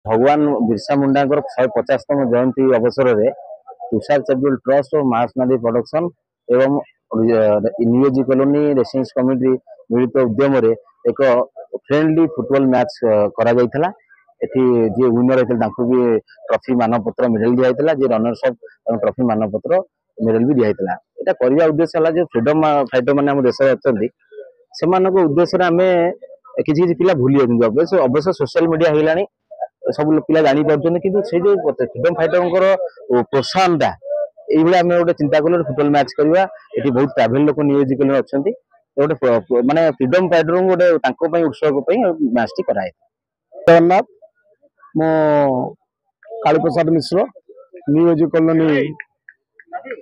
भगवान बिरसा मुंडा 150तम जयंती अवसर में तुषार चैरिटेबल ट्रस्ट और महात्मा प्रोडक्शन एवं न्यूएजी कॉलोनी रेसिडेंस कमिटी मिलित उद्यम एक फ्रेंडली फुटबॉल मैच करा जायथला। एठी जे विनर होते भी ट्रॉफी मानपत्र मेडल दिया जे रनर्स अप ट्रॉफी मानपत्र मेडल भी दिया। एटा करबा उद्देश्य है जो फ्रीडम फाइटर माने हम देश अच्छी से उद्देश्य आम किसी पिला भूली जाती अवश्य सोशल मीडिया होगा सब पिला जानी पार्टी कि जो फ्रीडम फाइटर प्रोत्साहन टा ये आम गोटे चिंता कलु फुटबॉल मैच करवा। ये बहुत ट्राभेल लोक नियोजित अच्छा गोटे माने फ्रीडम फाइटर गोटे उत्सव मैच टी कराए। जगन्नाथ मो काली Prasad Mishra न्यूएजी colony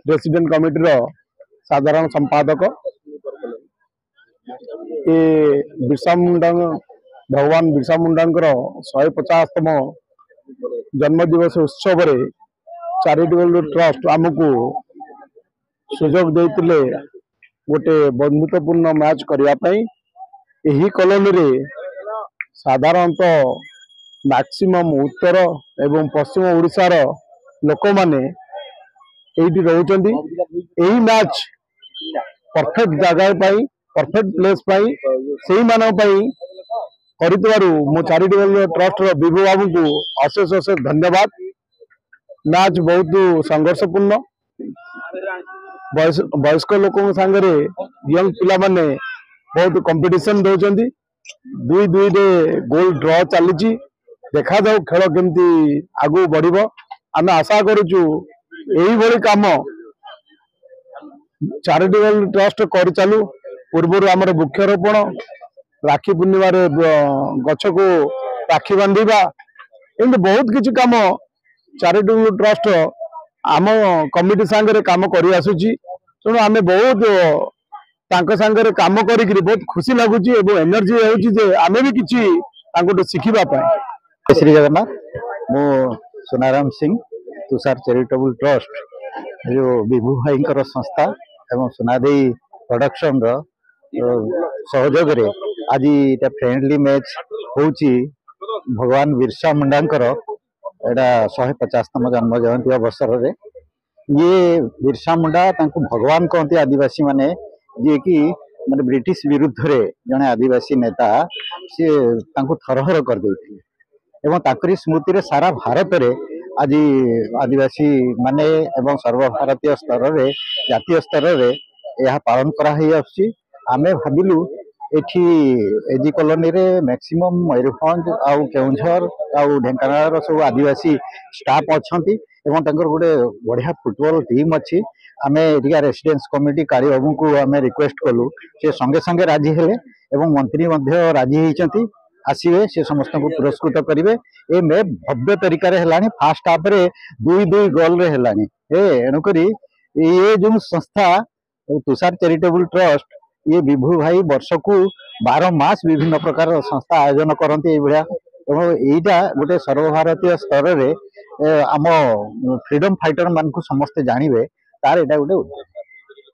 resident committee साधारण संपादक। ये बिरसा मुंडा भगवान बिरसा मुंडा 150तम जन्मदिवस उत्सव रे चैरिटेबल ट्रस्ट आमको सुजोग देते गोटे बंधुत्वपूर्ण मैच करने। यही कॉलोनी रे साधारणतः मैक्सिमम उत्तर एवं पश्चिम ओडिशार लोक माने एठी रहउचंदी। एही मैच परफेक्ट जगह पाई परफेक्ट प्लेस पाई सेही मानव पाई करितवारु मो चैरिटेबल ट्रस्ट रो विभू बाबू को अशेष अशेष धन्यवाद। मैच बहुत संघर्षपूर्ण वयस्क लोकों सांगरे यंग पिला माने बहुत कंपटीशन दउचंदी। 2-2 रे गोल ड्रॉ चली देखा जाऊ खेल केमती आगु बढ़िबो। आमे आशा करूचु एही भली काम चैरिटेबल ट्रस्ट कर चालू। पूर्व आमर वृक्षरोपण राखी पूर्णिमा गछ को राखी बांधिबा एमती बहुत किछि काम चैरिटेबल ट्रस्ट आम कमिटी सांगरे काम करि आसुची। तेणु आमे बहुत तांको सांगरे काम करिकरी बहुत खुशी लागुची एवं एनर्जी होउची जे आमे भी किछि तांको शिखिबा पाए। श्री जगन्नाथ मो सुनाराम सिंह तुषार चैरिटेबल ट्रस्ट जो विभू भाई संस्था एवं सुनादेई प्रोडक्शन सहयोग रे आज इटा फ्रेंडली मैच होउची भगवान बिरसा मुंडा एटा 150तम जन्म जयंती अवसर रे। ये बिरसा मुंडा तांको भगवान कहते आदिवासी माने जे कि माने ब्रिटिश विरुद्ध रे जने आदिवासी नेता से तांको थरहर कर देथिले एवं ताकरी स्मृति रे सारा भारत रे आज आदिवासी माने एवं सर्वभारतीय स्तर रे जातीय स्तर रे यह पालन करा ही आछि। आमे भाबिलु एठी एजी कॉलोनी रे मैक्सिमम मयूरभंज आउ केउंझर आउ ढेंकानाल सब आदिवासी स्टाफ अछंती एवं तांकर गोटे बढ़िया फुटबॉल टीम अछि। आमे एटिका रेसिडेंस कमिटी काली बाबू को आमे रिक्वेस्ट कलु से संगे संगे राजी हेले एवं मंत्री मध्य राजी होइचंती आसीबे से समस्त को पुरस्कृत करिवे। ए मे भव्य तरीका रे हेलानी फास्ट हाफ रे 2-2 गोल रे हेलानी एणु करी ये जो संस्था तुषार चैरिटेबल ट्रस्ट ये विभू भाई वर्ष को 12 मास विभिन्न प्रकार संस्था आयोजन करती यहीटा गोटे सर्वभारतीय स्तर रे आम फ्रीडम फाइटर मान को समस्ते जानवे तार एटा गोटे